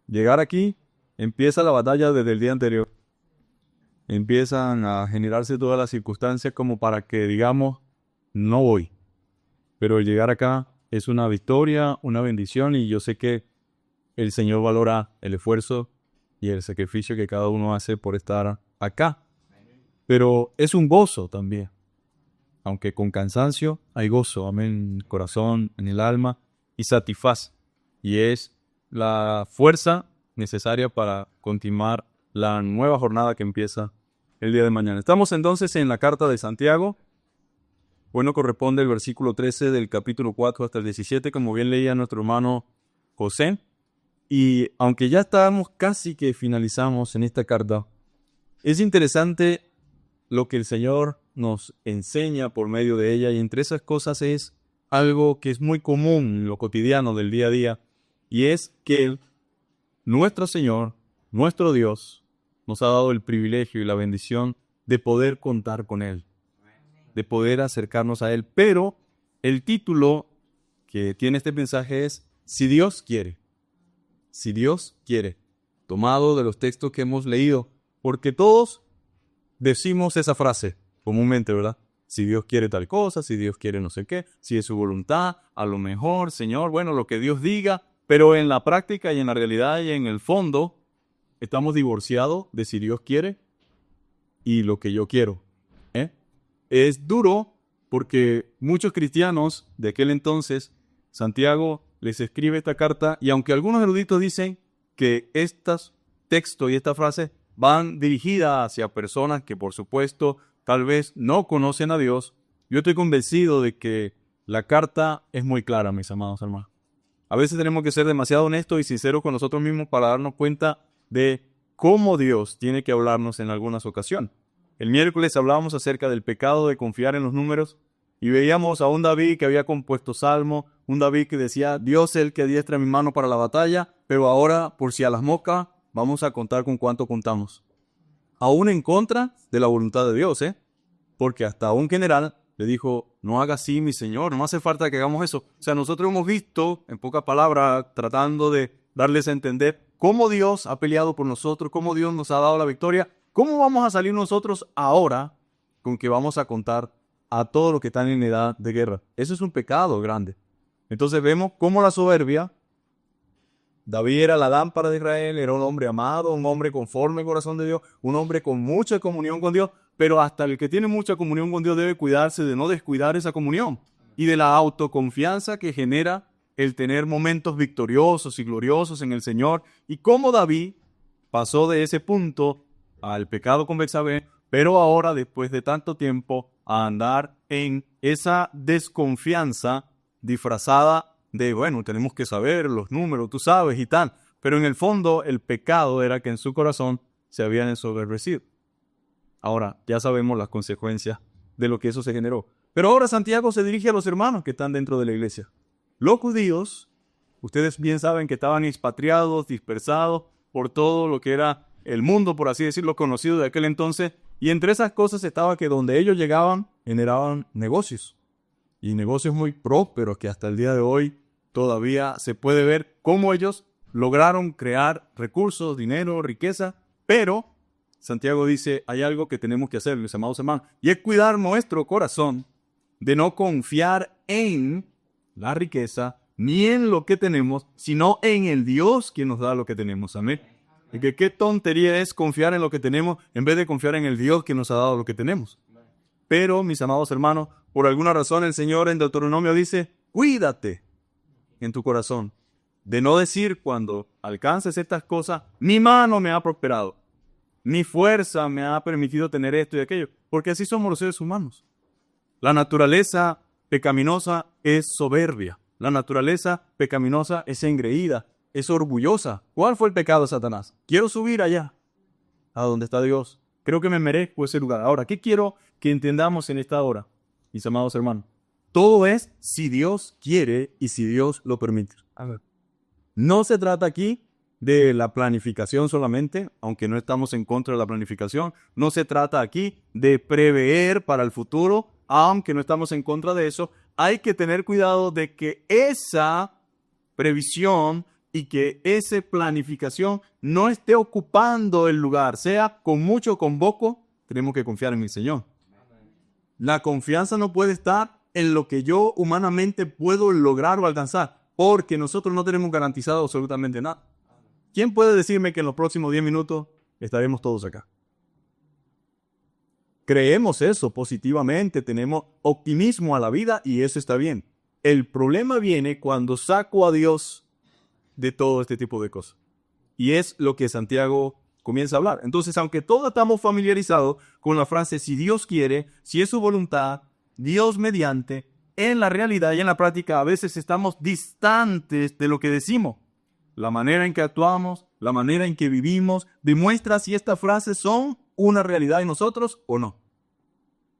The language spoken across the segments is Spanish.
llegar aquí, empieza la batalla desde el día anterior. Empiezan a generarse todas las circunstancias como para que digamos, no voy. Pero el llegar acá es una victoria, una bendición, y yo sé que el Señor valora el esfuerzo y el sacrificio que cada uno hace por estar acá. Pero es un gozo también. Aunque con cansancio hay gozo, amén, en el corazón, en el alma, y satisface. Y es la fuerza necesaria para continuar la nueva jornada que empieza el día de mañana. Estamos entonces en la carta de Santiago. Bueno, corresponde el versículo 13 del capítulo 4 hasta el 17, como bien leía nuestro hermano José. Y aunque ya estábamos casi que finalizamos en esta carta, es interesante lo que el Señor nos enseña por medio de ella, y entre esas cosas es algo que es muy común en lo cotidiano del día a día, y es que nuestro Señor, nuestro Dios, nos ha dado el privilegio y la bendición de poder contar con Él, de poder acercarnos a Él. Pero el título que tiene este mensaje es Si Dios quiere. Si Dios quiere, tomado de los textos que hemos leído, porque todos decimos esa frase comúnmente, ¿verdad? Si Dios quiere tal cosa, si Dios quiere no sé qué, si es su voluntad, a lo mejor, Señor, bueno, lo que Dios diga, pero en la práctica y en la realidad y en el fondo, estamos divorciados de si Dios quiere y lo que yo quiero. Es duro porque muchos cristianos de aquel entonces, Santiago les escribe esta carta, y aunque algunos eruditos dicen que estos textos y esta frase van dirigidas hacia personas que por supuesto tal vez no conocen a Dios, yo estoy convencido de que la carta es muy clara, mis amados hermanos. A veces tenemos que ser demasiado honestos y sinceros con nosotros mismos para darnos cuenta de cómo Dios tiene que hablarnos en algunas ocasiones. El miércoles hablábamos acerca del pecado de confiar en los números y veíamos a un David que había compuesto salmo, un David que decía, Dios es el que adiestra mi mano para la batalla, pero ahora, por si a las moscas, vamos a contar con cuánto contamos. Aún en contra de la voluntad de Dios, porque hasta un general le dijo, no haga así, mi señor, no hace falta que hagamos eso. O sea, nosotros hemos visto, en pocas palabras, tratando de darles a entender cómo Dios ha peleado por nosotros, cómo Dios nos ha dado la victoria. ¿Cómo vamos a salir nosotros ahora con que vamos a contar a todos los que están en edad de guerra? Eso es un pecado grande. Entonces vemos cómo la soberbia, David era la lámpara de Israel, era un hombre amado, un hombre conforme al corazón de Dios, un hombre con mucha comunión con Dios, pero hasta el que tiene mucha comunión con Dios debe cuidarse de no descuidar esa comunión y de la autoconfianza que genera el tener momentos victoriosos y gloriosos en el Señor. Y cómo David pasó de ese punto al pecado con Betsabé, pero ahora, después de tanto tiempo, a andar en esa desconfianza disfrazada de, bueno, tenemos que saber los números, tú sabes y tal. Pero en el fondo, el pecado era que en su corazón se habían ensoberbecido. Ahora, ya sabemos las consecuencias de lo que eso se generó. Pero ahora Santiago se dirige a los hermanos que están dentro de la iglesia. Los judíos, ustedes bien saben que estaban expatriados, dispersados por todo lo que era el mundo, por así decirlo, conocido de aquel entonces, y entre esas cosas estaba que donde ellos llegaban, generaban negocios, y negocios muy prósperos que hasta el día de hoy todavía se puede ver cómo ellos lograron crear recursos, dinero, riqueza, pero Santiago dice, hay algo que tenemos que hacer, mis amados hermanos, y es cuidar nuestro corazón de no confiar en la riqueza, ni en lo que tenemos, sino en el Dios que nos da lo que tenemos. Amén. Y que qué tontería es confiar en lo que tenemos en vez de confiar en el Dios que nos ha dado lo que tenemos. Pero, mis amados hermanos, por alguna razón el Señor en Deuteronomio dice, cuídate en tu corazón de no decir cuando alcances estas cosas, mi mano me ha prosperado, mi fuerza me ha permitido tener esto y aquello, porque así somos los seres humanos. La naturaleza pecaminosa es soberbia, la naturaleza pecaminosa es engreída, es orgullosa. ¿Cuál fue el pecado de Satanás? Quiero subir allá, a donde está Dios. Creo que me merezco ese lugar. Ahora, ¿qué quiero que entendamos en esta hora, mis amados hermanos? Todo es si Dios quiere y si Dios lo permite. A ver. No se trata aquí de la planificación solamente, aunque no estamos en contra de la planificación. No se trata aquí de prever para el futuro, aunque no estamos en contra de eso. Hay que tener cuidado de que esa previsión y que esa planificación no esté ocupando el lugar, sea con mucho o con poco, tenemos que confiar en el Señor. La confianza no puede estar en lo que yo humanamente puedo lograr o alcanzar, porque nosotros no tenemos garantizado absolutamente nada. ¿Quién puede decirme que en los próximos 10 minutos estaremos todos acá? Creemos eso positivamente, tenemos optimismo a la vida y eso está bien. El problema viene cuando saco a Dios de todo este tipo de cosas. Y es lo que Santiago comienza a hablar. Entonces, aunque todos estamos familiarizados con la frase, si Dios quiere, si es su voluntad, Dios mediante, en la realidad y en la práctica a veces estamos distantes de lo que decimos. La manera en que actuamos, la manera en que vivimos, demuestra si estas frases son una realidad en nosotros o no.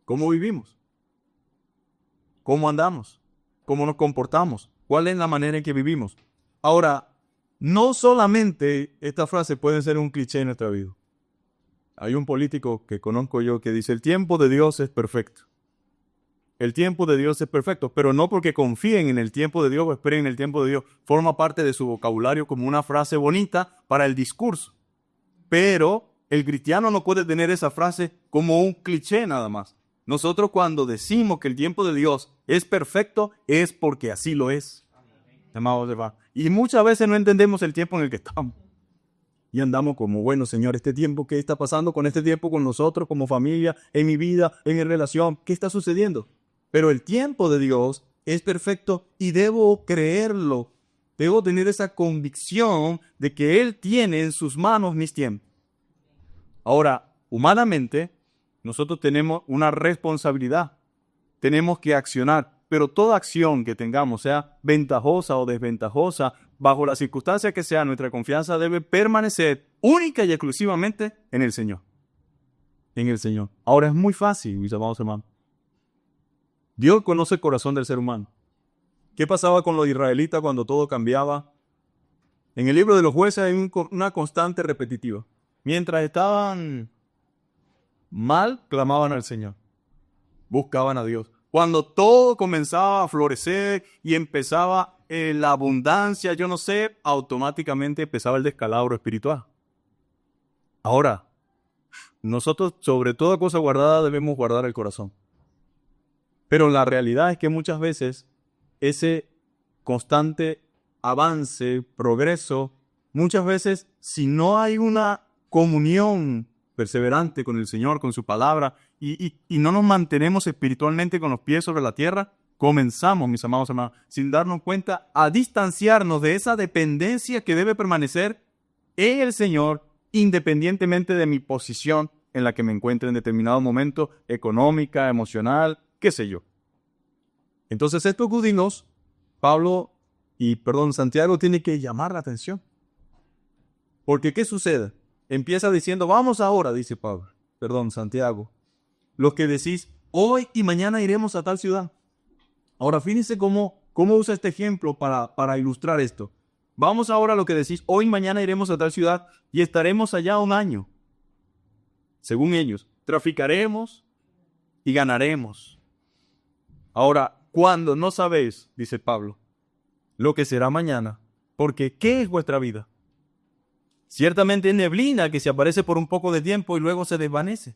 ¿Cómo vivimos? ¿Cómo andamos? ¿Cómo nos comportamos? ¿Cuál es la manera en que vivimos? Ahora, no solamente esta frase puede ser un cliché en nuestra vida. Hay un político que conozco yo que dice, el tiempo de Dios es perfecto. El tiempo de Dios es perfecto, pero no porque confíen en el tiempo de Dios o esperen en el tiempo de Dios. Forma parte de su vocabulario como una frase bonita para el discurso. Pero el cristiano no puede tener esa frase como un cliché nada más. Nosotros cuando decimos que el tiempo de Dios es perfecto, es porque así lo es. Y muchas veces no entendemos el tiempo en el que estamos. Y andamos como, bueno, Señor, este tiempo, ¿qué está pasando con este tiempo con nosotros, como familia, en mi vida, en mi relación? ¿Qué está sucediendo? Pero el tiempo de Dios es perfecto y debo creerlo. Debo tener esa convicción de que Él tiene en sus manos mis tiempos. Ahora, humanamente, nosotros tenemos una responsabilidad. Tenemos que accionar. Pero toda acción que tengamos, sea ventajosa o desventajosa, bajo las circunstancias que sea, nuestra confianza debe permanecer única y exclusivamente en el Señor. En el Señor. Ahora es muy fácil, mis amados hermanos. Dios conoce el corazón del ser humano. ¿Qué pasaba con los israelitas cuando todo cambiaba? En el libro de los jueces hay una constante repetitiva. Mientras estaban mal, clamaban al Señor. Buscaban a Dios. Cuando todo comenzaba a florecer y empezaba la abundancia, yo no sé, automáticamente empezaba el descalabro espiritual. Ahora, nosotros sobre toda cosa guardada debemos guardar el corazón. Pero la realidad es que muchas veces ese constante avance, progreso, muchas veces si no hay una comunión perseverante con el Señor, con su palabra, y no nos mantenemos espiritualmente con los pies sobre la tierra, comenzamos, mis amados hermanos, sin darnos cuenta, a distanciarnos de esa dependencia que debe permanecer en el Señor, independientemente de mi posición en la que me encuentre en determinado momento, económica, emocional, qué sé yo. Entonces estos judíos, Santiago tiene que llamar la atención. Porque ¿qué sucede? Empieza diciendo, vamos ahora, dice Santiago, los que decís, hoy y mañana iremos a tal ciudad. Ahora, fíjense cómo usa este ejemplo para ilustrar esto. Vamos ahora a lo que decís, hoy y mañana iremos a tal ciudad y estaremos allá un año. Según ellos, traficaremos y ganaremos. Ahora, cuando no sabéis, dice Pablo, lo que será mañana, porque ¿qué es vuestra vida? Ciertamente es neblina que se aparece por un poco de tiempo y luego se desvanece.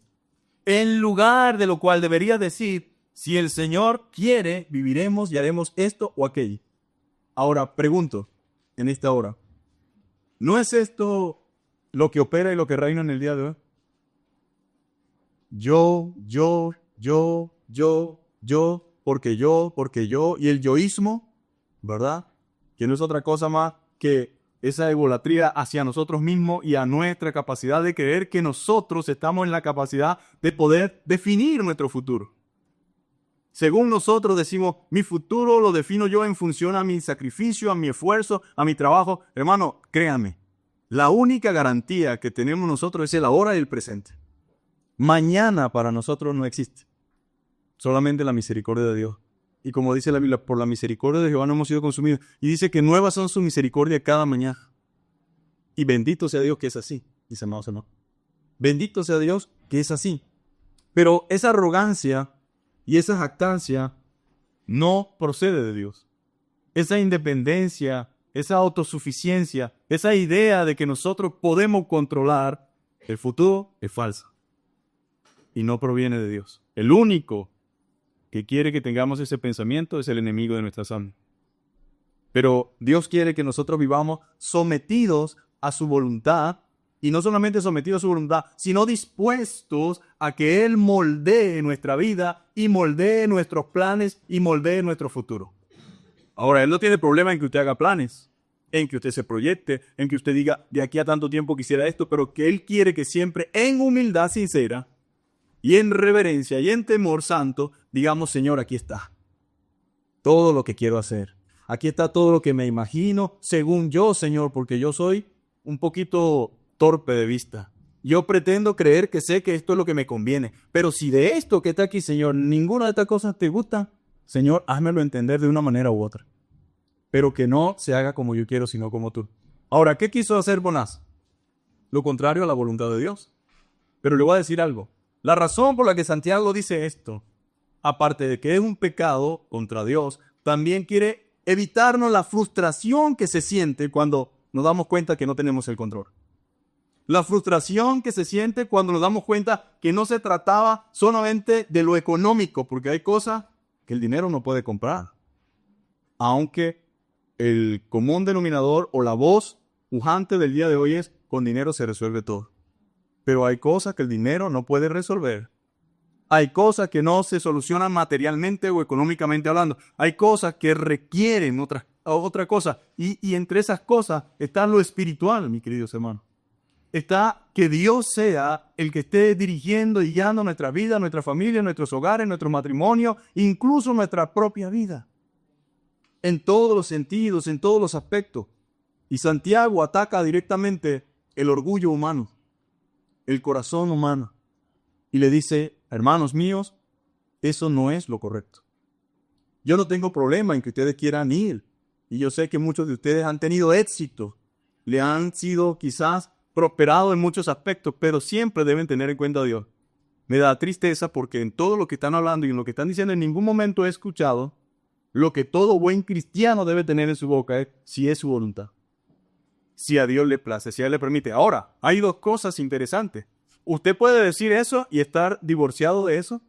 En lugar de lo cual debería decir, si el Señor quiere, viviremos y haremos esto o aquello. Ahora, pregunto, en esta hora, ¿no es esto lo que opera y lo que reina en el día de hoy? Yo, porque yo, y el yoísmo, ¿verdad? Que no es otra cosa más que esa egolatría hacia nosotros mismos y a nuestra capacidad de creer que nosotros estamos en la capacidad de poder definir nuestro futuro. Según nosotros decimos, mi futuro lo defino yo en función a mi sacrificio, a mi esfuerzo, a mi trabajo. Hermano, créanme, la única garantía que tenemos nosotros es el ahora y el presente. Mañana para nosotros no existe. Solamente la misericordia de Dios. Y como dice la Biblia, por la misericordia de Jehová no hemos sido consumidos. Y dice que nuevas son sus misericordias cada mañana. Y bendito sea Dios que es así, dice amados hermanos. Bendito sea Dios que es así. Pero esa arrogancia y esa jactancia no procede de Dios. Esa independencia esa autosuficiencia, esa idea de que nosotros podemos controlar el futuro es falsa y no proviene de Dios. El único que quiere que tengamos ese pensamiento es el enemigo de nuestras almas. Pero Dios quiere que nosotros vivamos sometidos a su voluntad, y no solamente sometidos a su voluntad, sino dispuestos a que Él moldee nuestra vida y moldee nuestros planes y moldee nuestro futuro. Ahora, Él no tiene problema en que usted haga planes, en que usted se proyecte, en que usted diga, de aquí a tanto tiempo quisiera esto, pero que Él quiere que siempre en humildad sincera y en reverencia y en temor santo, digamos, Señor, aquí está todo lo que quiero hacer. Aquí está todo lo que me imagino, según yo, Señor, porque yo soy un poquito torpe de vista. Yo pretendo creer que sé que esto es lo que me conviene. Pero si de esto que está aquí, Señor, ninguna de estas cosas te gusta, Señor, házmelo entender de una manera u otra. Pero que no se haga como yo quiero, sino como tú. Ahora, ¿qué quiso hacer Jonás? Lo contrario a la voluntad de Dios. Pero le voy a decir algo. La razón por la que Santiago dice esto, aparte de que es un pecado contra Dios, también quiere evitarnos la frustración que se siente cuando nos damos cuenta que no tenemos el control. La frustración que se siente cuando nos damos cuenta que no se trataba solamente de lo económico, porque hay cosas que el dinero no puede comprar. Aunque el común denominador o la voz pujante del día de hoy es, con dinero se resuelve todo. Pero hay cosas que el dinero no puede resolver. Hay cosas que no se solucionan materialmente o económicamente hablando. Hay cosas que requieren otra cosa. Y entre esas cosas está lo espiritual, mis queridos hermanos. Está que Dios sea el que esté dirigiendo y guiando nuestra vida, nuestra familia, nuestros hogares, nuestro matrimonio, incluso nuestra propia vida. En todos los sentidos, en todos los aspectos. Y Santiago ataca directamente el orgullo humano, el corazón humano. Y le dice, hermanos míos, eso no es lo correcto. Yo no tengo problema en que ustedes quieran ir. Y yo sé que muchos de ustedes han tenido éxito. Le han sido quizás prosperados en muchos aspectos, pero siempre deben tener en cuenta a Dios. Me da tristeza porque en todo lo que están hablando y en lo que están diciendo en ningún momento he escuchado lo que todo buen cristiano debe tener en su boca es si es su voluntad. Si a Dios le place, si a Él le permite. Ahora, hay dos cosas interesantes. Usted puede decir eso y estar divorciado de eso.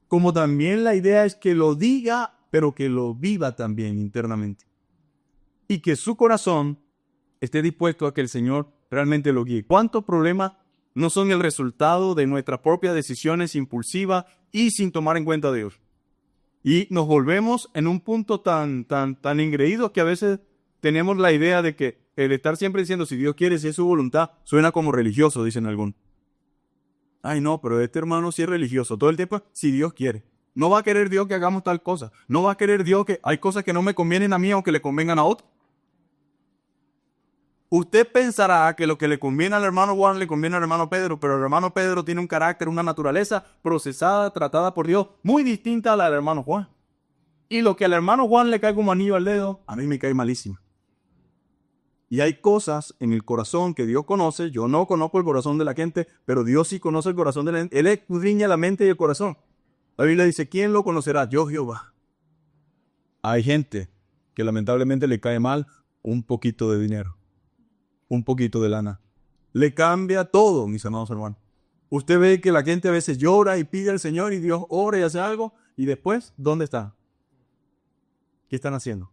Como también la idea es que lo diga, pero que lo viva también internamente. Y que su corazón esté dispuesto a que el Señor realmente lo guíe. ¿Cuántos problemas no son el resultado de nuestras propias decisiones impulsivas y sin tomar en cuenta a Dios? Y nos volvemos en un punto tan engreído que a veces tenemos la idea de que el estar siempre diciendo si Dios quiere, si es su voluntad, suena como religioso, dicen algunos. Ay, no, pero este hermano sí es religioso. Todo el tiempo, si Dios quiere. No va a querer Dios que hagamos tal cosa. No va a querer Dios que hay cosas que no me convienen a mí aunque le convengan a otro. Usted pensará que lo que le conviene al hermano Juan le conviene al hermano Pedro, pero el hermano Pedro tiene un carácter, una naturaleza procesada, tratada por Dios, muy distinta a la del hermano Juan. Y lo que al hermano Juan le cae como anillo al dedo, a mí me cae malísimo. Y hay cosas en el corazón que Dios conoce. Yo no conozco el corazón de la gente, pero Dios sí conoce el corazón de la gente. Él escudriña la mente y el corazón. La Biblia dice, ¿quién lo conocerá? Yo, Jehová. Hay gente que lamentablemente le cae mal un poquito de dinero, un poquito de lana. Le cambia todo, mis amados hermanos. Usted ve que la gente a veces llora y pide al Señor y Dios ora y hace algo. Y después, ¿dónde está? ¿Qué están haciendo?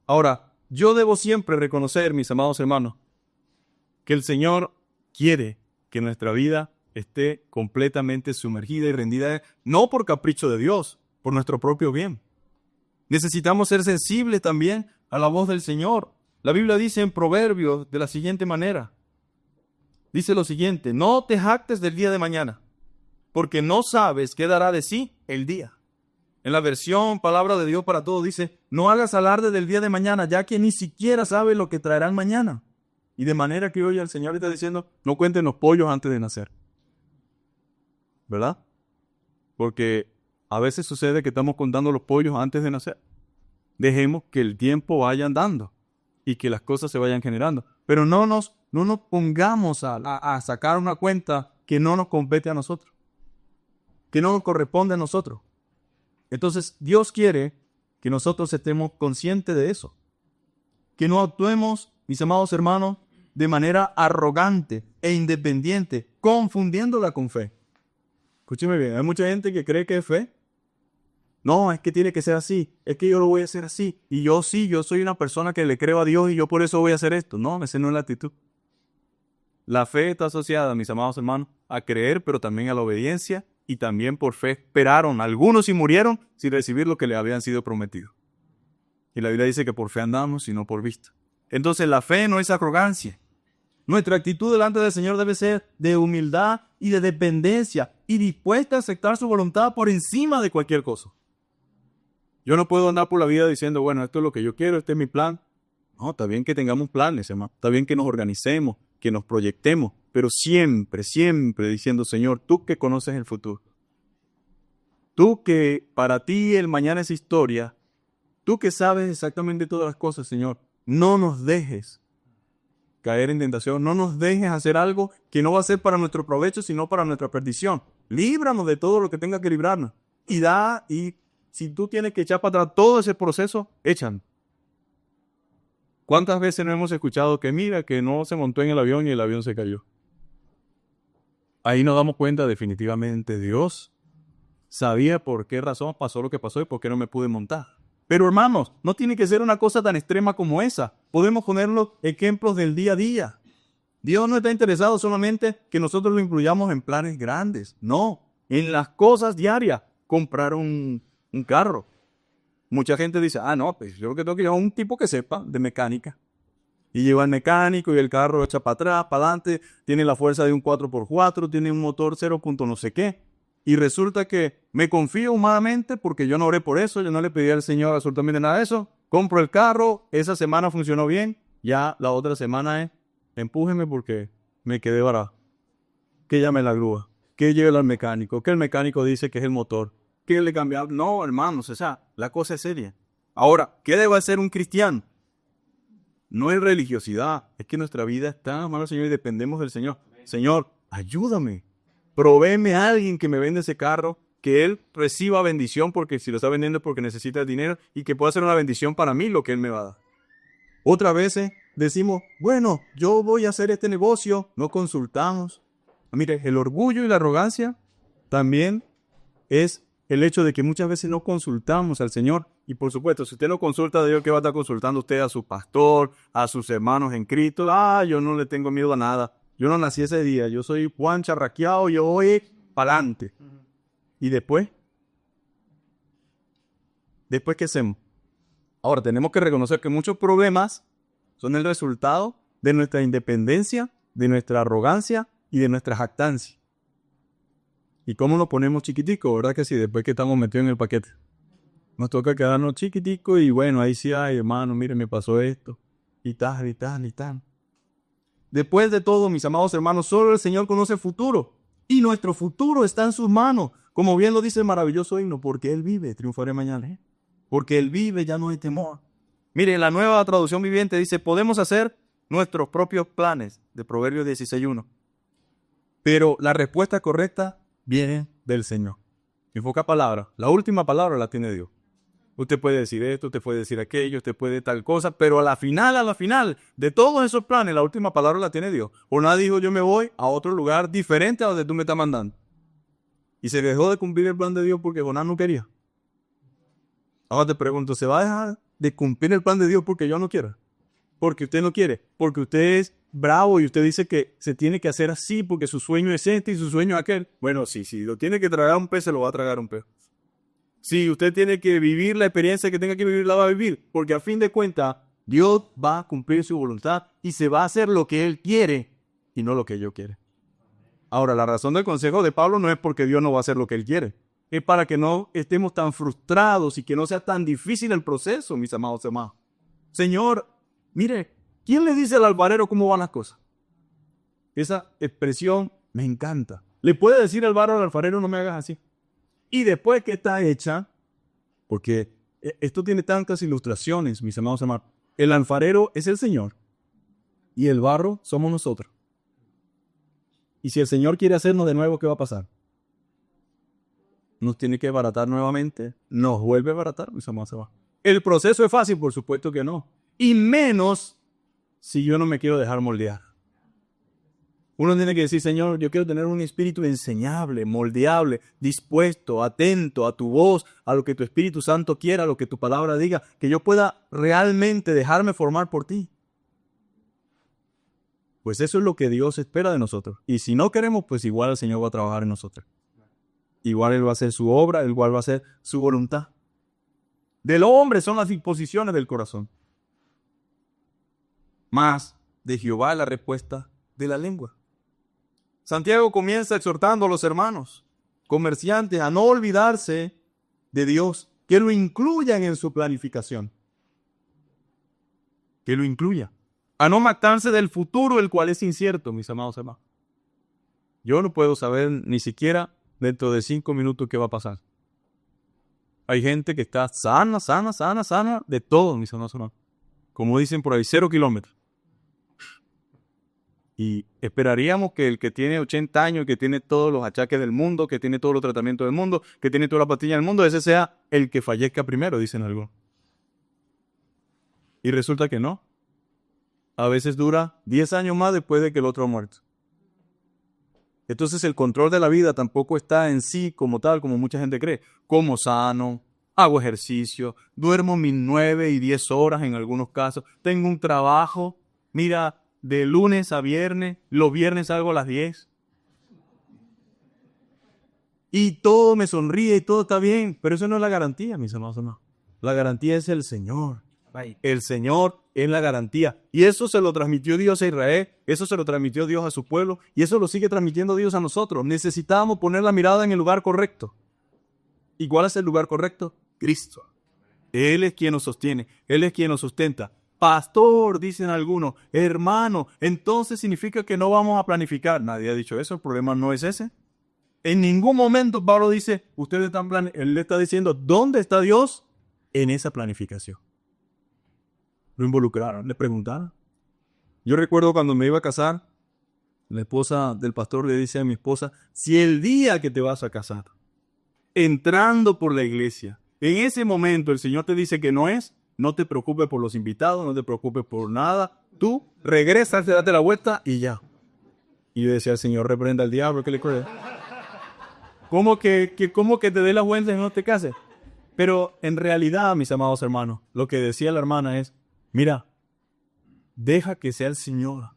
Ahora, yo debo siempre reconocer, mis amados hermanos, que el Señor quiere que nuestra vida esté completamente sumergida y rendida, no por capricho de Dios, por nuestro propio bien. Necesitamos ser sensibles también a la voz del Señor. La Biblia dice en Proverbios de la siguiente manera. Dice lo siguiente, no te jactes del día de mañana, porque no sabes qué dará de sí el día. En la versión Palabra de Dios para Todos dice, no hagas alarde del día de mañana, ya que ni siquiera sabes lo que traerán mañana. Y de manera que hoy el Señor está diciendo, no cuenten los pollos antes de nacer. ¿Verdad? Porque a veces sucede que estamos contando los pollos antes de nacer. Dejemos que el tiempo vaya andando y que las cosas se vayan generando. Pero no nos pongamos a sacar una cuenta que no nos compete a nosotros, que no nos corresponde a nosotros. Entonces, Dios quiere que nosotros estemos conscientes de eso. Que no actuemos, mis amados hermanos, de manera arrogante e independiente, confundiéndola con fe. Escúcheme bien, hay mucha gente que cree que es fe. No, es que tiene que ser así, es que yo lo voy a hacer así. Y yo sí, yo soy una persona que le creo a Dios y yo por eso voy a hacer esto. No, esa no es la actitud. La fe está asociada, mis amados hermanos, a creer, pero también a la obediencia, y también por fe esperaron algunos y murieron sin recibir lo que les habían sido prometido. Y la Biblia dice que por fe andamos y no por vista. Entonces la fe no es arrogancia. Nuestra actitud delante del Señor debe ser de humildad y de dependencia y dispuesta a aceptar su voluntad por encima de cualquier cosa. Yo no puedo andar por la vida diciendo, bueno, esto es lo que yo quiero, este es mi plan. No, está bien que tengamos planes, hermano. Está bien que nos organicemos, que nos proyectemos, pero siempre, siempre diciendo, Señor, tú que conoces el futuro. Tú que para ti el mañana es historia. Tú que sabes exactamente todas las cosas, Señor. No nos dejes caer en tentación. No nos dejes hacer algo que no va a ser para nuestro provecho, sino para nuestra perdición. Líbranos de todo lo que tenga que librarnos. Y si tú tienes que echar para atrás todo ese proceso, échan. ¿Cuántas veces no hemos escuchado que mira, que no se montó en el avión y el avión se cayó? Ahí nos damos cuenta definitivamente Dios sabía por qué razón pasó lo que pasó y por qué no me pude montar. Pero hermanos, no tiene que ser una cosa tan extrema como esa. Podemos poner los ejemplos del día a día. Dios no está interesado solamente que nosotros lo incluyamos en planes grandes. No, en las cosas diarias. Comprar un carro. Mucha gente dice, no, pues yo lo que tengo que llevar a un tipo que sepa de mecánica. Y lleva al mecánico y el carro echa para atrás, para adelante, tiene la fuerza de un 4x4, tiene un motor 0. no sé qué. Y resulta que me confío humanamente porque yo no oré por eso, yo no le pedí al Señor absolutamente nada de eso. Compro el carro, esa semana funcionó bien, ya la otra semana es, empújeme porque me quedé varado. Que llame la grúa, que lleve al mecánico, que el mecánico dice que es el motor, que le cambia. No, hermanos, la cosa es seria. Ahora, ¿qué debe hacer un cristiano? No es religiosidad, es que nuestra vida está, hermano Señor, y dependemos del Señor. Señor, ayúdame. Provéeme a alguien que me venda ese carro, que él reciba bendición porque si lo está vendiendo es porque necesita dinero y que pueda ser una bendición para mí lo que él me va a dar. Otras veces decimos, bueno, yo voy a hacer este negocio, no consultamos. Mire, el orgullo y la arrogancia también es el hecho de que muchas veces no consultamos al Señor. Y por supuesto, si usted no consulta a Dios, ¿qué va a estar consultando usted a su pastor, a sus hermanos en Cristo? Yo no le tengo miedo a nada. Yo no nací ese día, yo soy Juan charraqueado, yo voy para adelante. ¿Y después? ¿Después qué hacemos? Ahora, tenemos que reconocer que muchos problemas son el resultado de nuestra independencia, de nuestra arrogancia y de nuestra jactancia. ¿Y cómo lo ponemos chiquitico? ¿Verdad que sí? Después que estamos metidos en el paquete. Nos toca quedarnos chiquitico y bueno, ahí sí hay, hermano, mire, me pasó esto. Y tal, y tal, y tal. Después de todo, mis amados hermanos, solo el Señor conoce el futuro. Y nuestro futuro está en sus manos. Como bien lo dice el maravilloso himno, porque Él vive, triunfaré mañana. Porque Él vive, ya no hay temor. Mire, la nueva traducción viviente dice, podemos hacer nuestros propios planes, de Proverbios 16:1. Pero la respuesta correcta viene del Señor. En pocas palabras, la última palabra la tiene Dios. Usted puede decir esto, usted puede decir aquello, usted puede tal cosa, pero a la final, de todos esos planes, la última palabra la tiene Dios. Jonás dijo, yo me voy a otro lugar diferente a donde tú me estás mandando. Y se dejó de cumplir el plan de Dios porque Jonás no quería. Ahora te pregunto, ¿se va a dejar de cumplir el plan de Dios porque yo no quiera? Porque usted no quiere, porque usted es bravo y usted dice que se tiene que hacer así porque su sueño es este y su sueño es aquel. Bueno, sí, si lo tiene que tragar un pez, se lo va a tragar un pez. Si usted tiene que vivir la experiencia que tenga que vivir, la va a vivir. Porque a fin de cuentas, Dios va a cumplir su voluntad y se va a hacer lo que Él quiere y no lo que yo quiere. Ahora, la razón del consejo de Pablo no es porque Dios no va a hacer lo que Él quiere. Es para que no estemos tan frustrados y que no sea tan difícil el proceso, mis amados hermanos. Señor, mire, ¿quién le dice al alfarero cómo van las cosas? Esa expresión me encanta. Le puede decir al barro al alfarero, no me hagas así. Y después que está hecha, porque esto tiene tantas ilustraciones, mis amados hermanos, el alfarero es el Señor y el barro somos nosotros. Y si el Señor quiere hacernos de nuevo, ¿qué va a pasar? Nos tiene que baratar nuevamente, nos vuelve a baratar, mis amados hermanos. ¿El proceso es fácil? Por supuesto que no. Y menos si yo no me quiero dejar moldear. Uno tiene que decir, Señor, yo quiero tener un espíritu enseñable, moldeable, dispuesto, atento a tu voz, a lo que tu Espíritu Santo quiera, a lo que tu palabra diga, que yo pueda realmente dejarme formar por ti. Pues eso es lo que Dios espera de nosotros. Y si no queremos, pues igual el Señor va a trabajar en nosotros. Igual Él va a hacer su obra, igual va a hacer su voluntad. Del hombre son las disposiciones del corazón. Más de Jehová la respuesta de la lengua. Santiago comienza exhortando a los hermanos, comerciantes, a no olvidarse de Dios, que lo incluyan en su planificación. Que lo incluya. A no matarse del futuro, el cual es incierto, mis amados hermanos. Yo no puedo saber ni siquiera dentro de 5 minutos qué va a pasar. Hay gente que está sana de todo, mis amados hermanos. Como dicen por ahí, 0 kilómetros. Y esperaríamos que el que tiene 80 años, que tiene todos los achaques del mundo, que tiene todos los tratamientos del mundo, que tiene toda la pastilla del mundo, ese sea el que fallezca primero, dicen algunos. Y resulta que no. A veces dura 10 años más después de que el otro ha muerto. Entonces el control de la vida tampoco está en sí como tal, como mucha gente cree. Como sano, hago ejercicio, duermo mis 9 y 10 horas en algunos casos, tengo un trabajo, mira, de lunes a viernes, los viernes salgo a las 10. Y todo me sonríe y todo está bien, pero eso no es la garantía, mis amados hermanos. La garantía es el Señor. El Señor es la garantía. Y eso se lo transmitió Dios a Israel, eso se lo transmitió Dios a su pueblo, y eso lo sigue transmitiendo Dios a nosotros. Necesitamos poner la mirada en el lugar correcto. ¿Y cuál es el lugar correcto? Cristo. Él es quien nos sostiene, Él es quien nos sustenta. Pastor, dicen algunos, hermano, entonces significa que no vamos a planificar. Nadie ha dicho eso, el problema no es ese. En ningún momento Pablo dice, ustedes están él le está diciendo, ¿dónde está Dios? En esa planificación. Lo involucraron, le preguntaron. Yo recuerdo cuando me iba a casar, la esposa del pastor le dice a mi esposa, si el día que te vas a casar, entrando por la iglesia, en ese momento el Señor te dice que no es, no te preocupes por los invitados, no te preocupes por nada. Tú regresas, date la vuelta y ya. Y yo decía, el Señor reprenda al diablo, ¿qué le cree? ¿Cómo que te dé la vuelta y no te cases? Pero en realidad, mis amados hermanos, lo que decía la hermana es, mira, deja que sea el Señor.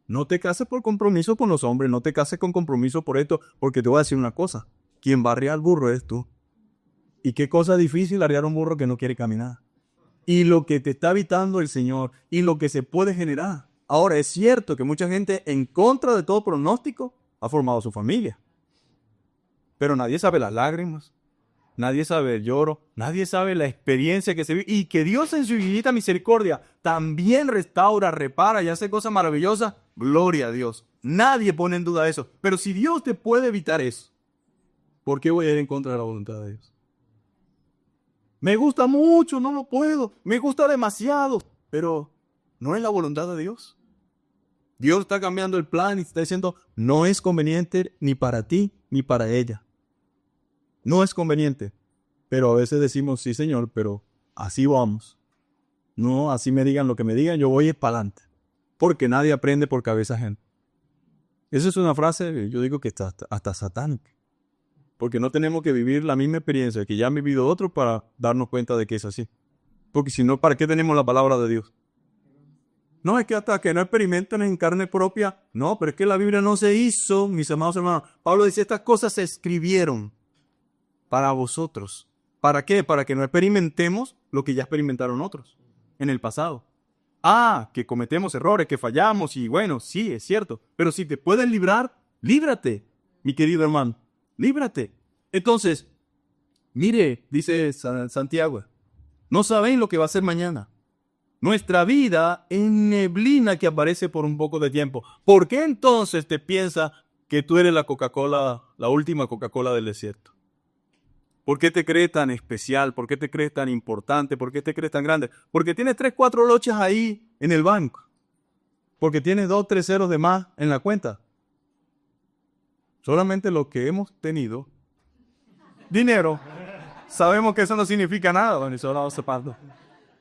No te cases por compromiso con los hombres, no te cases con compromiso por esto, porque te voy a decir una cosa, quien va a arriar al burro eres tú. Y qué cosa difícil arriar un burro que no quiere caminar. Y lo que te está habitando el Señor y lo que se puede generar. Ahora, es cierto que mucha gente en contra de todo pronóstico ha formado su familia. Pero nadie sabe las lágrimas, nadie sabe el lloro, nadie sabe la experiencia que se vive. Y que Dios en su infinita misericordia también restaura, repara y hace cosas maravillosas. Gloria a Dios. Nadie pone en duda eso. Pero si Dios te puede evitar eso, ¿por qué voy a ir en contra de la voluntad de Dios? Me gusta mucho, no lo puedo. Me gusta demasiado, pero no es la voluntad de Dios. Dios está cambiando el plan y está diciendo, no es conveniente ni para ti ni para ella. No es conveniente. Pero a veces decimos, sí Señor, pero así vamos. No, así me digan lo que me digan, yo voy para adelante. Porque nadie aprende por cabeza ajena. Esa es una frase, yo digo que está hasta satánica. Porque no tenemos que vivir la misma experiencia que ya han vivido otros para darnos cuenta de que es así. Porque si no, ¿para qué tenemos la palabra de Dios? No, es que hasta que no experimenten en carne propia. No, pero es que la Biblia no se hizo, mis amados hermanos. Pablo dice, estas cosas se escribieron para vosotros. ¿Para qué? Para que no experimentemos lo que ya experimentaron otros en el pasado. Que cometemos errores, que fallamos y bueno, sí, es cierto. Pero si te puedes librar, líbrate, mi querido hermano. Líbrate. Entonces, mire, dice Santiago, no sabéis lo que va a ser mañana. Nuestra vida es neblina que aparece por un poco de tiempo. ¿Por qué entonces te piensas que tú eres la Coca-Cola, la última Coca-Cola del desierto? ¿Por qué te crees tan especial? ¿Por qué te crees tan importante? ¿Por qué te crees tan grande? Porque tienes 3, 4 lochas ahí en el banco. Porque tienes 2, 3 ceros de más en la cuenta. Solamente los que hemos tenido dinero sabemos que eso no significa nada, venezolanos zapando.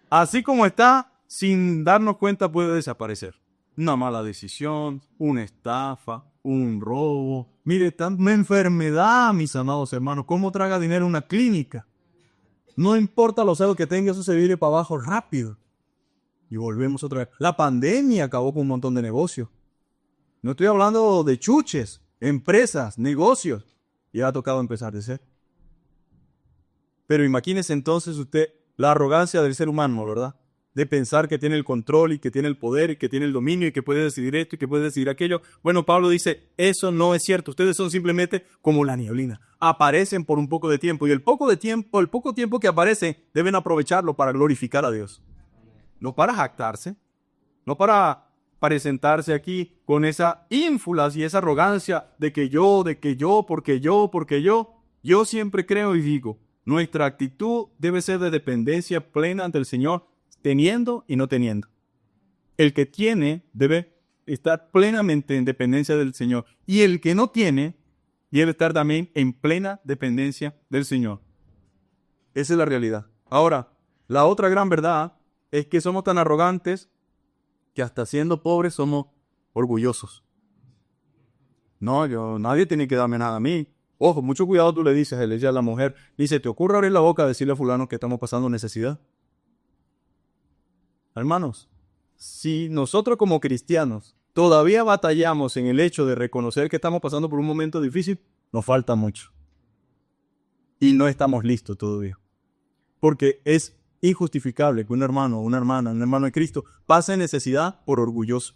Así como está, sin darnos cuenta puede desaparecer. Una mala decisión, una estafa, un robo. Mire, está una enfermedad, mis amados hermanos. ¿Cómo traga dinero una clínica? No importa los celos que tenga, eso se viene para abajo rápido. Y volvemos otra vez. La pandemia acabó con un montón de negocios. No estoy hablando de chuches, empresas, negocios. Ya ha tocado empezar de ser. Pero imagínese entonces usted la arrogancia del ser humano, ¿verdad? De pensar que tiene el control y que tiene el poder y que tiene el dominio y que puede decidir esto y que puede decidir aquello. Bueno, Pablo dice, eso no es cierto. Ustedes son simplemente como la nieblina. Aparecen por un poco de tiempo y el poco tiempo que aparecen deben aprovecharlo para glorificar a Dios. No para jactarse, no para presentarse aquí con esa ínfulas y esa arrogancia de que yo, porque yo. Yo siempre creo y digo, nuestra actitud debe ser de dependencia plena ante el Señor, teniendo y no teniendo. El que tiene debe estar plenamente en dependencia del Señor. Y el que no tiene debe estar también en plena dependencia del Señor. Esa es la realidad. Ahora, la otra gran verdad es que somos tan arrogantes que hasta siendo pobres somos orgullosos. No, nadie tiene que darme nada a mí. Ojo, mucho cuidado tú le dices a la mujer. Dice, ¿te ocurre abrir la boca a decirle a fulano que estamos pasando necesidad? Hermanos, si nosotros como cristianos todavía batallamos en el hecho de reconocer que estamos pasando por un momento difícil, nos falta mucho. Y no estamos listos todavía. Porque es injustificable que un hermano, una hermana, un hermano de Cristo pase necesidad por orgulloso,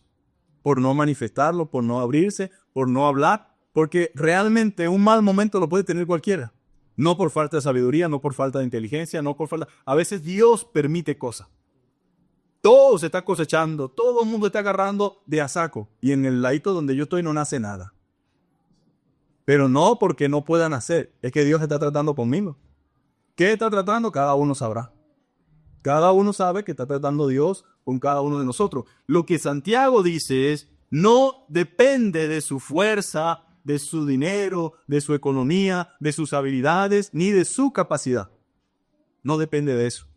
por no manifestarlo, por no abrirse, por no hablar, porque realmente un mal momento lo puede tener cualquiera. No por falta de sabiduría, no por falta de inteligencia, no por falta... A veces Dios permite cosas. Todo se está cosechando, todo el mundo está agarrando de a saco. Y en el ladito donde yo estoy no nace nada. Pero no porque no pueda nacer, es que Dios está tratando conmigo. ¿Qué está tratando? Cada uno sabrá. Cada uno sabe que está tratando Dios con cada uno de nosotros. Lo que Santiago dice es, no depende de su fuerza, de su dinero, de su economía, de sus habilidades, ni de su capacidad. No depende de eso.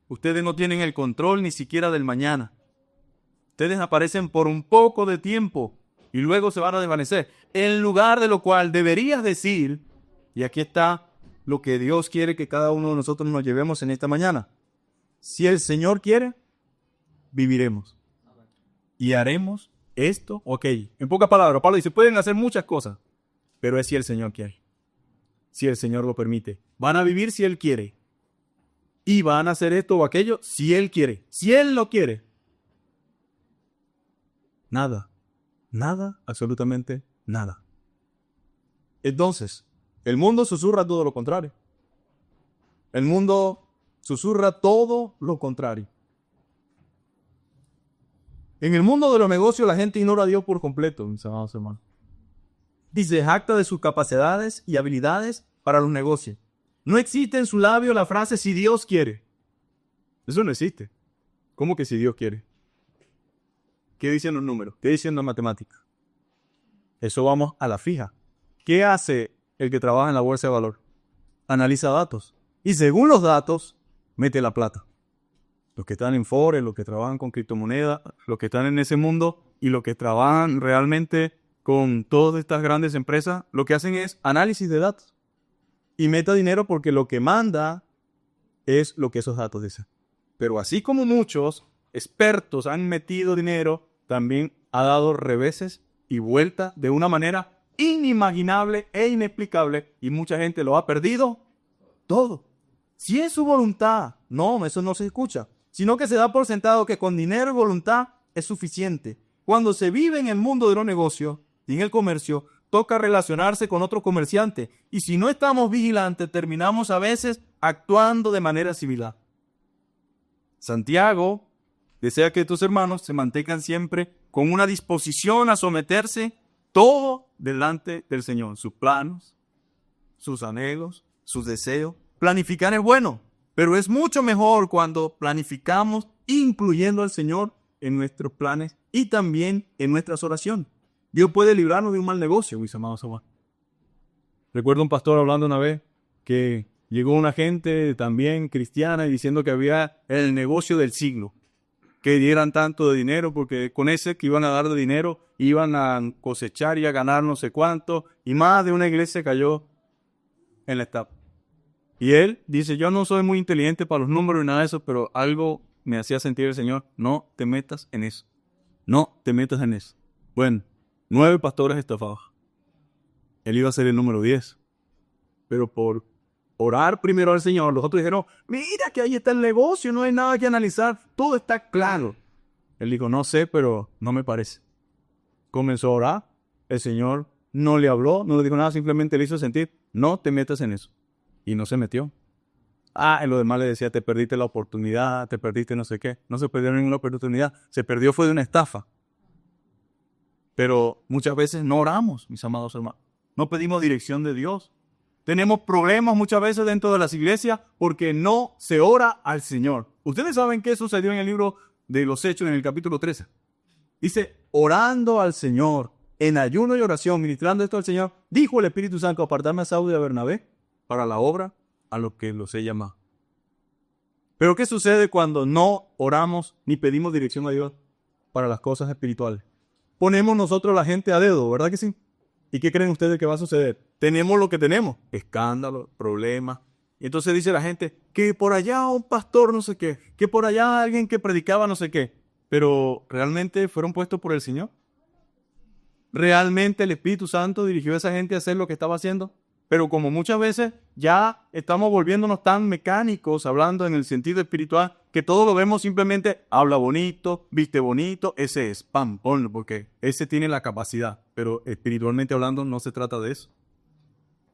Ustedes no tienen el control ni siquiera del mañana. Ustedes aparecen por un poco de tiempo y luego se van a desvanecer. En lugar de lo cual deberías decir, y aquí está lo que Dios quiere que cada uno de nosotros nos llevemos en esta mañana. Si el Señor quiere, viviremos. Y haremos esto o aquello. En pocas palabras, Pablo dice, pueden hacer muchas cosas, pero es si el Señor quiere. Si el Señor lo permite. Van a vivir si Él quiere. Y van a hacer esto o aquello si Él quiere. Si Él lo quiere. Nada, absolutamente nada. Entonces, el mundo susurra todo lo contrario. El mundo susurra todo lo contrario. En el mundo de los negocios la gente ignora a Dios por completo, mis amados hermanos. Dice, jacta de sus capacidades y habilidades para los negocios. No existe en su labio la frase si Dios quiere. Eso no existe. ¿Cómo que si Dios quiere? ¿Qué dicen los números? ¿Qué dicen las matemáticas? Eso vamos a la fija. ¿Qué hace el que trabaja en la bolsa de valor? Analiza datos. Y según los datos, mete la plata. Los que están en Forex, los que trabajan con criptomonedas, los que están en ese mundo y los que trabajan realmente con todas estas grandes empresas, lo que hacen es análisis de datos. Y meta dinero porque lo que manda es lo que esos datos dicen. Pero así como muchos expertos han metido dinero, también ha dado reveses y vueltas de una manera inimaginable e inexplicable y mucha gente lo ha perdido todo. Si es su voluntad, no, eso no se escucha, sino que se da por sentado que con dinero y voluntad es suficiente. Cuando se vive en el mundo de los negocios y en el comercio, toca relacionarse con otros comerciantes y si no estamos vigilantes, terminamos a veces actuando de manera similar. Santiago desea que tus hermanos se mantengan siempre con una disposición a someterse todo delante del Señor. Sus planos, sus anhelos, sus deseos. Planificar es bueno, pero es mucho mejor cuando planificamos incluyendo al Señor en nuestros planes y también en nuestras oraciones. Dios puede librarnos de un mal negocio, mis amados hermanos. Recuerdo un pastor hablando una vez que llegó una gente también cristiana y diciendo que había el negocio del siglo, que dieran tanto de dinero, porque con ese que iban a dar de dinero iban a cosechar y a ganar no sé cuánto, y más de una iglesia cayó en la estafa. Y él dice, yo no soy muy inteligente para los números y nada de eso, pero algo me hacía sentir el Señor, no te metas en eso, no te metas en eso. Bueno, 9 pastores estafados. Él iba a ser el número 10, pero por orar primero al Señor, los otros dijeron, mira que ahí está el negocio, no hay nada que analizar, todo está claro. Él dijo, no sé, pero no me parece. Comenzó a orar, el Señor no le habló, no le dijo nada, simplemente le hizo sentir, no te metas en eso. Y no se metió. En lo demás le decía, te perdiste la oportunidad, te perdiste no sé qué. No se perdió ninguna oportunidad, se perdió fue de una estafa. Pero muchas veces no oramos, mis amados hermanos. No pedimos dirección de Dios. Tenemos problemas muchas veces dentro de las iglesias porque no se ora al Señor. Ustedes saben qué sucedió en el libro de los Hechos en el capítulo 13. Dice, orando al Señor, en ayuno y oración, ministrando esto al Señor, dijo el Espíritu Santo, apartarme a Saulo y a Bernabé para la obra a lo que los he llamado. Pero ¿qué sucede cuando no oramos ni pedimos dirección a Dios para las cosas espirituales? Ponemos nosotros la gente a dedo, ¿verdad que sí? ¿Y qué creen ustedes que va a suceder? Tenemos lo que tenemos, escándalos, problemas. Y entonces dice la gente que por allá un pastor no sé qué, que por allá alguien que predicaba no sé qué. Pero ¿realmente fueron puestos por el Señor? ¿Realmente el Espíritu Santo dirigió a esa gente a hacer lo que estaba haciendo? Pero como muchas veces ya estamos volviéndonos tan mecánicos, hablando en el sentido espiritual, que todo lo vemos simplemente, habla bonito, viste bonito, ese es, pam, ponlo, porque ese tiene la capacidad. Pero espiritualmente hablando no se trata de eso.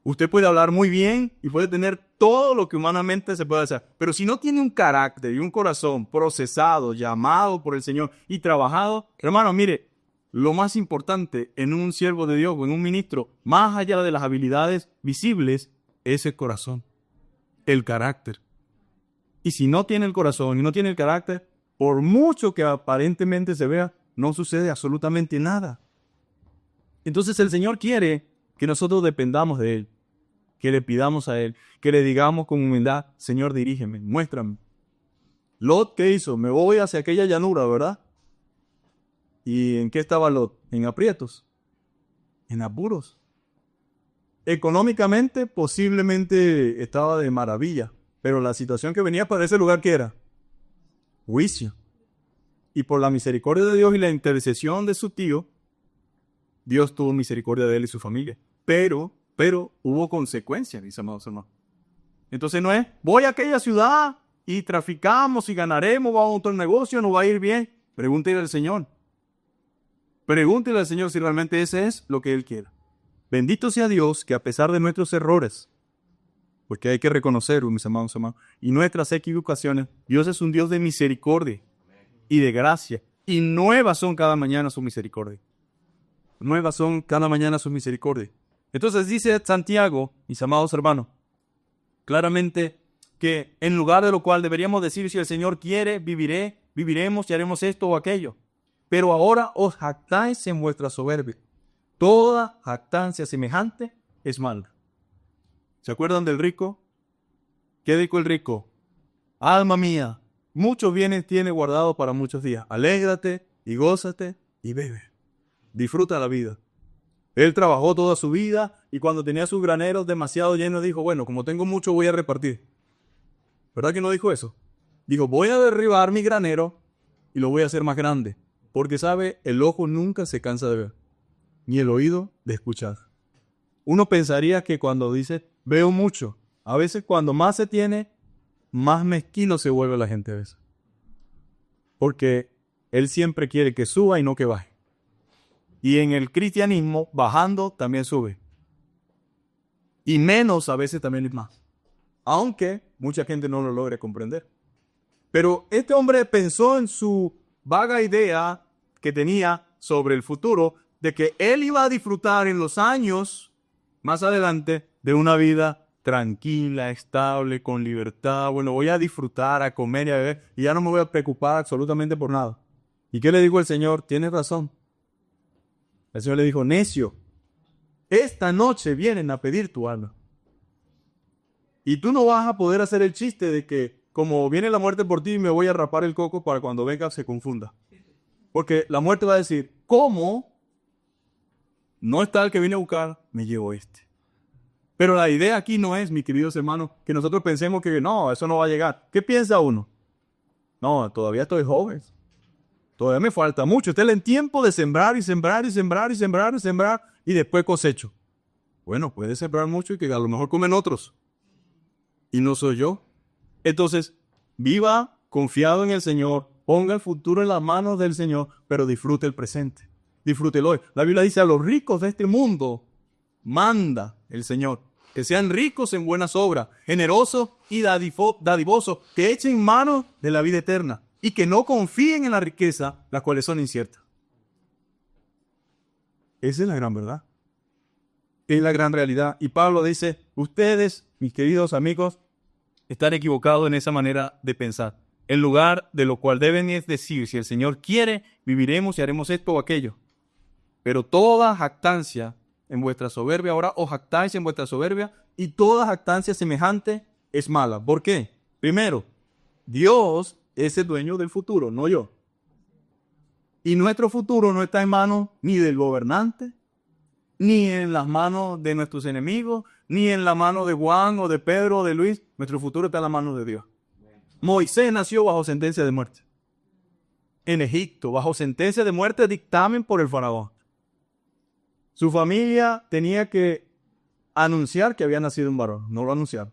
Usted puede hablar muy bien y puede tener todo lo que humanamente se puede hacer. Pero si no tiene un carácter y un corazón procesado, llamado por el Señor y trabajado, hermano, mire, lo más importante en un siervo de Dios o en un ministro, más allá de las habilidades visibles, es el corazón, el carácter. Y si no tiene el corazón y no tiene el carácter, por mucho que aparentemente se vea, no sucede absolutamente nada. Entonces el Señor quiere que nosotros dependamos de Él, que le pidamos a Él, que le digamos con humildad, Señor, dirígeme, muéstrame. Lot, ¿qué hizo? Me voy hacia aquella llanura, ¿verdad? ¿Y en qué estaba Lot? En aprietos, en apuros. Económicamente, posiblemente estaba de maravilla, pero la situación que venía para ese lugar, ¿qué era? Juicio. Y por la misericordia de Dios y la intercesión de su tío, Dios tuvo misericordia de él y su familia. Pero hubo consecuencias, mis amados hermanos. Entonces no es, voy a aquella ciudad y traficamos y ganaremos, vamos a otro negocio, nos va a ir bien. Pregúntele al Señor. Pregúntele al Señor si realmente ese es lo que Él quiere. Bendito sea Dios que a pesar de nuestros errores, porque hay que reconocer, mis amados hermanos, y nuestras equivocaciones, Dios es un Dios de misericordia y de gracia. Y nuevas son cada mañana sus misericordias. Nuevas son cada mañana sus misericordias. Entonces dice Santiago, mis amados hermanos, claramente que en lugar de lo cual deberíamos decir, si el Señor quiere, viviremos y haremos esto o aquello. Pero ahora os jactáis en vuestra soberbia. Toda jactancia semejante es mala. ¿Se acuerdan del rico? ¿Qué dijo el rico? Alma mía, muchos bienes tiene guardado para muchos días. Alégrate y gózate y bebe. Disfruta la vida. Él trabajó toda su vida y cuando tenía sus graneros demasiado llenos dijo, bueno, como tengo mucho voy a repartir. ¿Verdad que no dijo eso? Dijo, voy a derribar mi granero y lo voy a hacer más grande. Porque sabe, el ojo nunca se cansa de ver, ni el oído de escuchar. Uno pensaría que cuando dice, veo mucho, a veces cuando más se tiene, más mezquino se vuelve la gente a veces. Porque Él siempre quiere que suba y no que baje. Y en el cristianismo, bajando también sube. Y menos a veces también es más. Aunque mucha gente no lo logre comprender. Pero este hombre pensó en su vaga idea que tenía sobre el futuro de que él iba a disfrutar en los años más adelante de una vida tranquila, estable, con libertad. Bueno, voy a disfrutar, a comer y a beber y ya no me voy a preocupar absolutamente por nada. ¿Y qué le dijo el Señor? Tienes razón. El Señor le dijo, necio, esta noche vienen a pedir tu alma. Y tú no vas a poder hacer el chiste de que como viene la muerte por ti, me voy a rapar el coco para cuando venga se confunda. Porque la muerte va a decir, ¿cómo? No está el que viene a buscar, me llevo este. Pero la idea aquí no es, mis queridos hermanos, que nosotros pensemos que no, eso no va a llegar. ¿Qué piensa uno? No, todavía estoy joven. Todavía me falta mucho. Estoy en tiempo de sembrar y sembrar y sembrar y sembrar y sembrar y después cosecho. Bueno, puede sembrar mucho y que a lo mejor comen otros. Y no soy yo. Entonces, viva confiado en el Señor, ponga el futuro en las manos del Señor, pero disfrute el presente. Disfrútelo hoy. La Biblia dice a los ricos de este mundo, manda el Señor, que sean ricos en buenas obras, generosos y dadivosos, que echen mano de la vida eterna y que no confíen en la riqueza, las cuales son inciertas. Esa es la gran verdad. Es la gran realidad. Y Pablo dice, ustedes, mis queridos amigos, están equivocados en esa manera de pensar. En lugar de lo cual deben es decir, si el Señor quiere, viviremos y haremos esto o aquello. Pero toda jactancia en vuestra soberbia, ahora os jactáis en vuestra soberbia, y toda jactancia semejante es mala. ¿Por qué? Primero, Dios es el dueño del futuro, no yo. Y nuestro futuro no está en manos ni del gobernante, ni en las manos de nuestros enemigos, ni en la mano de Juan o de Pedro o de Luis. Nuestro futuro está en las manos de Dios. Moisés nació bajo sentencia de muerte. En Egipto, bajo sentencia de muerte, dictamen por el faraón. Su familia tenía que anunciar que había nacido un varón. No lo anunciaron.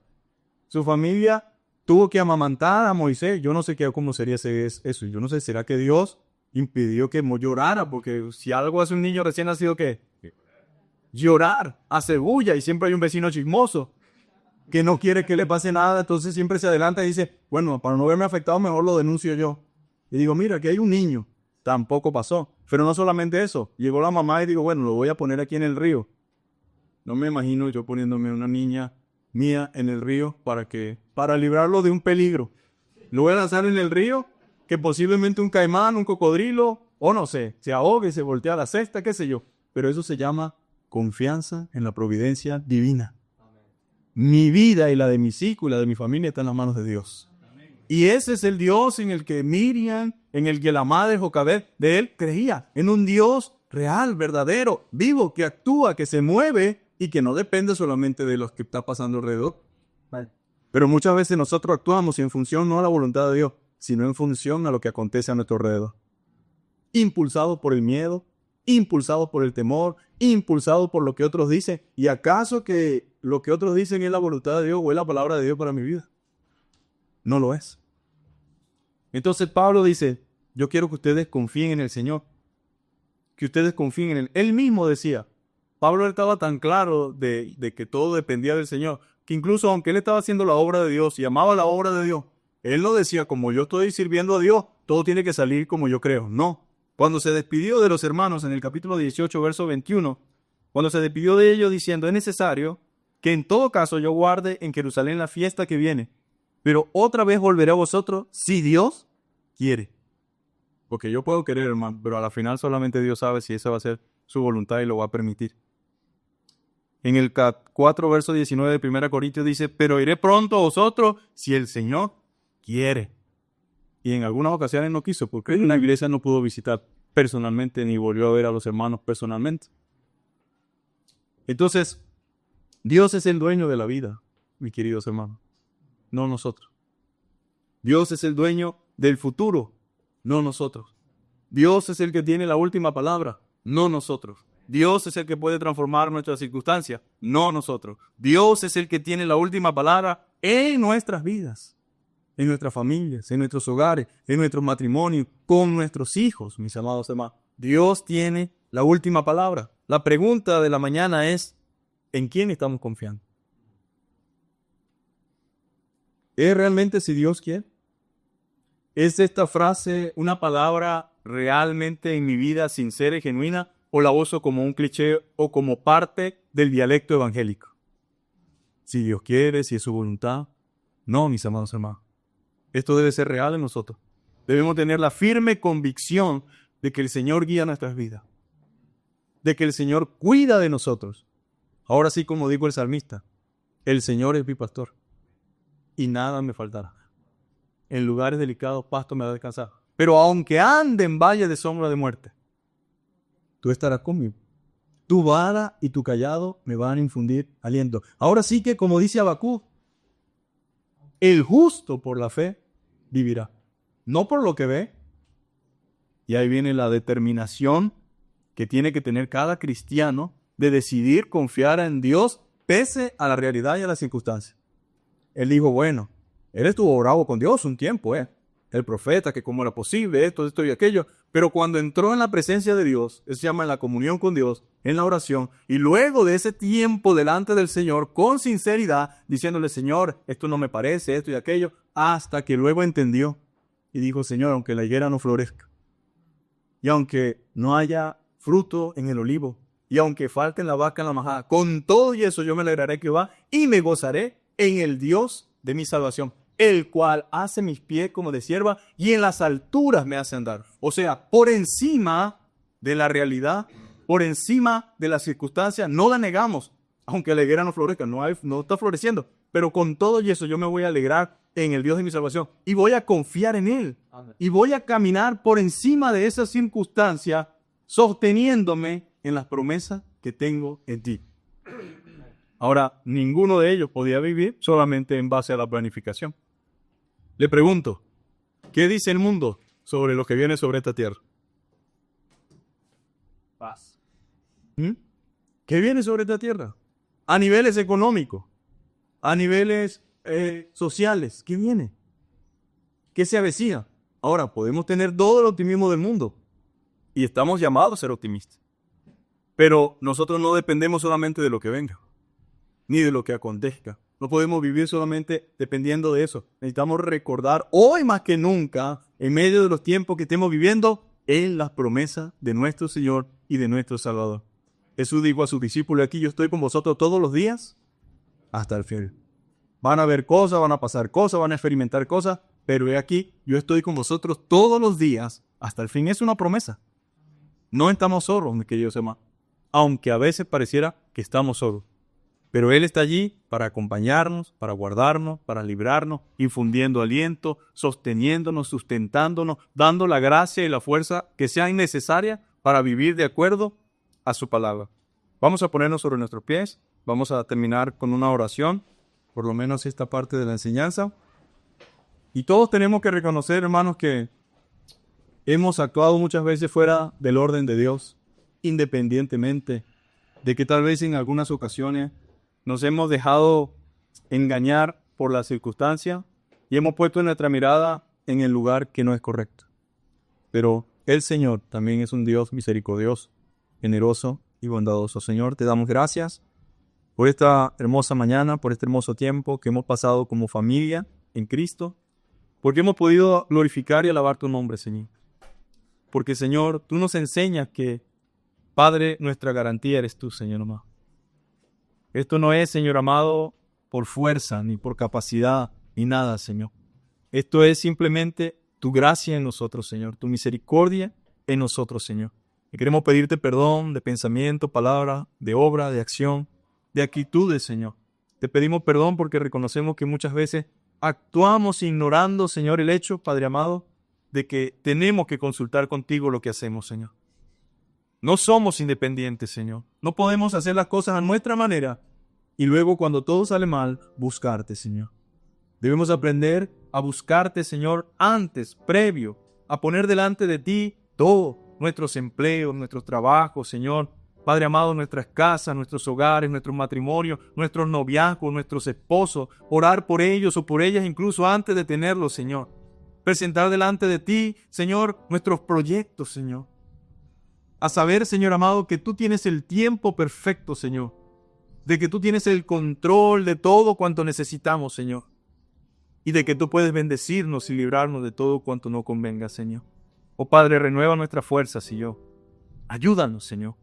Su familia tuvo que amamantar a Moisés. Yo no sé cómo sería eso. Yo no sé, ¿será que Dios impidió que llorara? Porque si algo hace un niño recién nacido, ¿qué? Llorar, hace bulla, y siempre hay un vecino chismoso que no quiere que le pase nada, entonces siempre se adelanta y dice, bueno, para no verme afectado, mejor lo denuncio yo. Y digo, mira, aquí hay un niño. Tampoco pasó. Pero no solamente eso, llegó la mamá y digo, bueno, lo voy a poner aquí en el río. No me imagino yo poniéndome una niña mía en el río para librarlo de un peligro. Lo voy a lanzar en el río, que posiblemente un caimán, un cocodrilo, o no sé, se ahogue, se voltea a la cesta, qué sé yo. Pero eso se llama confianza en la providencia divina. Amén. Mi vida y la de mis hijos y la de mi familia están en las manos de Dios. Amén. Y ese es el Dios en el que Miriam, en el que la madre Jocabed de él creía. En un Dios real, verdadero, vivo, que actúa, que se mueve y que no depende solamente de lo que está pasando alrededor. Vale. Pero muchas veces nosotros actuamos en función no a la voluntad de Dios, sino en función a lo que acontece a nuestro alrededor. Impulsados por el miedo, impulsados por el temor, impulsados por lo que otros dicen. ¿Y acaso que lo que otros dicen es la voluntad de Dios o es la palabra de Dios para mi vida? No lo es. Entonces Pablo dice, yo quiero que ustedes confíen en el Señor, que ustedes confíen en Él. Él mismo decía, Pablo estaba tan claro de que todo dependía del Señor, que incluso aunque él estaba haciendo la obra de Dios y amaba la obra de Dios, él no decía, como yo estoy sirviendo a Dios, todo tiene que salir como yo creo. No. Cuando se despidió de los hermanos en el capítulo 18, verso 21, cuando se despidió de ellos diciendo, es necesario que en todo caso yo guarde en Jerusalén la fiesta que viene, pero otra vez volveré a vosotros si Dios quiere. Porque yo puedo querer, hermano, pero a la final solamente Dios sabe si esa va a ser su voluntad y lo va a permitir. En el 4, verso 19 de 1 Corintios dice, pero iré pronto a vosotros si el Señor quiere. Y en algunas ocasiones no quiso, porque en la iglesia no pudo visitar personalmente ni volvió a ver a los hermanos personalmente. Entonces, Dios es el dueño de la vida, mis queridos hermanos, no nosotros. Dios es el dueño del futuro, no nosotros. Dios es el que tiene la última palabra, no nosotros. Dios es el que puede transformar nuestras circunstancias, no nosotros. Dios es el que tiene la última palabra en nuestras vidas. En nuestras familias, en nuestros hogares, en nuestros matrimonios, con nuestros hijos, mis amados hermanos. Dios tiene la última palabra. La pregunta de la mañana es, ¿en quién estamos confiando? ¿Es realmente si Dios quiere? ¿Es esta frase una palabra realmente en mi vida sincera y genuina o la uso como un cliché o como parte del dialecto evangélico? Si Dios quiere, si es su voluntad. No, mis amados hermanos. Esto debe ser real en nosotros. Debemos tener la firme convicción de que el Señor guía nuestras vidas. De que el Señor cuida de nosotros. Ahora sí, como dijo el salmista, el Señor es mi pastor. y nada me faltará. En lugares delicados pasto me hará descansar. Pero aunque ande en valle de sombra de muerte, tú estarás conmigo. Tu vara y tu cayado me van a infundir aliento. Ahora sí que, como dice Habacuc, el justo por la fe vivirá. No por lo que ve. Y ahí viene la determinación que tiene que tener cada cristiano de decidir confiar en Dios pese a la realidad y a las circunstancias. Él dijo, bueno, él estuvo bravo con Dios un tiempo, el profeta, que cómo era posible, esto y aquello. Pero cuando entró en la presencia de Dios, eso se llama en la comunión con Dios, en la oración, y luego de ese tiempo delante del Señor, con sinceridad, diciéndole, Señor, esto no me parece, esto y aquello, hasta que luego entendió y dijo, Señor, aunque la higuera no florezca, y aunque no haya fruto en el olivo, y aunque falte la vaca en la majada, con todo y eso yo me alegraré que va y me gozaré en el Dios de mi salvación, el cual hace mis pies como de sierva y en las alturas me hace andar. O sea, por encima de la realidad, por encima de las circunstancias, no la negamos, aunque la higuera no florezca, no está floreciendo, pero con todo y eso yo me voy a alegrar en el Dios de mi salvación y voy a confiar en Él y voy a caminar por encima de esas circunstancias, sosteniéndome en las promesas que tengo en ti. Ahora, ninguno de ellos podía vivir solamente en base a la planificación. Le pregunto, ¿qué dice el mundo sobre lo que viene sobre esta tierra? Paz. ¿Qué viene sobre esta tierra? A niveles económicos, a niveles sociales, ¿qué viene? ¿Qué se avecina? Ahora, podemos tener todo el optimismo del mundo y estamos llamados a ser optimistas. Pero nosotros no dependemos solamente de lo que venga, ni de lo que acontezca. No podemos vivir solamente dependiendo de eso. Necesitamos recordar hoy más que nunca, en medio de los tiempos que estemos viviendo, en las promesas de nuestro Señor y de nuestro Salvador. Jesús dijo a sus discípulos, aquí yo estoy con vosotros todos los días hasta el fin. Van a ver cosas, van a pasar cosas, van a experimentar cosas, pero he aquí, yo estoy con vosotros todos los días hasta el fin. Es una promesa. No estamos solos, mis queridos hermanos, aunque a veces pareciera que estamos solos. Pero Él está allí para acompañarnos, para guardarnos, para librarnos, infundiendo aliento, sosteniéndonos, sustentándonos, dando la gracia y la fuerza que sean necesarias para vivir de acuerdo a su palabra. Vamos a ponernos sobre nuestros pies, vamos a terminar con una oración, por lo menos esta parte de la enseñanza. Y todos tenemos que reconocer, hermanos, que hemos actuado muchas veces fuera del orden de Dios, independientemente de que tal vez en algunas ocasiones nos hemos dejado engañar por la circunstancia y hemos puesto nuestra mirada en el lugar que no es correcto. Pero el Señor también es un Dios misericordioso, generoso y bondadoso. Señor, te damos gracias por esta hermosa mañana, por este hermoso tiempo que hemos pasado como familia en Cristo, porque hemos podido glorificar y alabar tu nombre, Señor. Porque, Señor, tú nos enseñas que, Padre, nuestra garantía eres tú, Señor amado. Esto no es, Señor amado, por fuerza, ni por capacidad, ni nada, Señor. Esto es simplemente tu gracia en nosotros, Señor, tu misericordia en nosotros, Señor. Y queremos pedirte perdón de pensamiento, palabra, de obra, de acción, de actitudes, Señor. Te pedimos perdón porque reconocemos que muchas veces actuamos ignorando, Señor, el hecho, Padre amado, de que tenemos que consultar contigo lo que hacemos, Señor. No somos independientes, Señor. No podemos hacer las cosas a nuestra manera y luego, cuando todo sale mal, buscarte, Señor. Debemos aprender a buscarte, Señor, antes, previo, a poner delante de ti todo, nuestros empleos, nuestros trabajos, Señor. Padre amado, nuestras casas, nuestros hogares, nuestros matrimonios, nuestros noviazgos, nuestros esposos, orar por ellos o por ellas incluso antes de tenerlos, Señor. Presentar delante de ti, Señor, nuestros proyectos, Señor. A saber, Señor amado, que tú tienes el tiempo perfecto, Señor. De que tú tienes el control de todo cuanto necesitamos, Señor. Y de que tú puedes bendecirnos y librarnos de todo cuanto no convenga, Señor. Oh Padre, renueva nuestras fuerzas, Señor. Ayúdanos, Señor.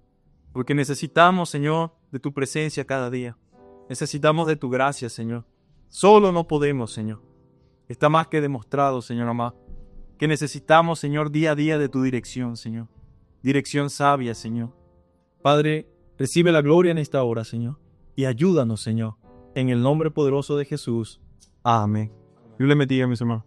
Porque necesitamos, Señor, de tu presencia cada día. Necesitamos de tu gracia, Señor. Solo no podemos, Señor. Está más que demostrado, Señor amado, que necesitamos, Señor, día a día de tu dirección, Señor. Dirección sabia, Señor. Padre, recibe la gloria en esta hora, Señor. Y ayúdanos, Señor. En el nombre poderoso de Jesús. Amén. Dios le bendiga, mis hermanos.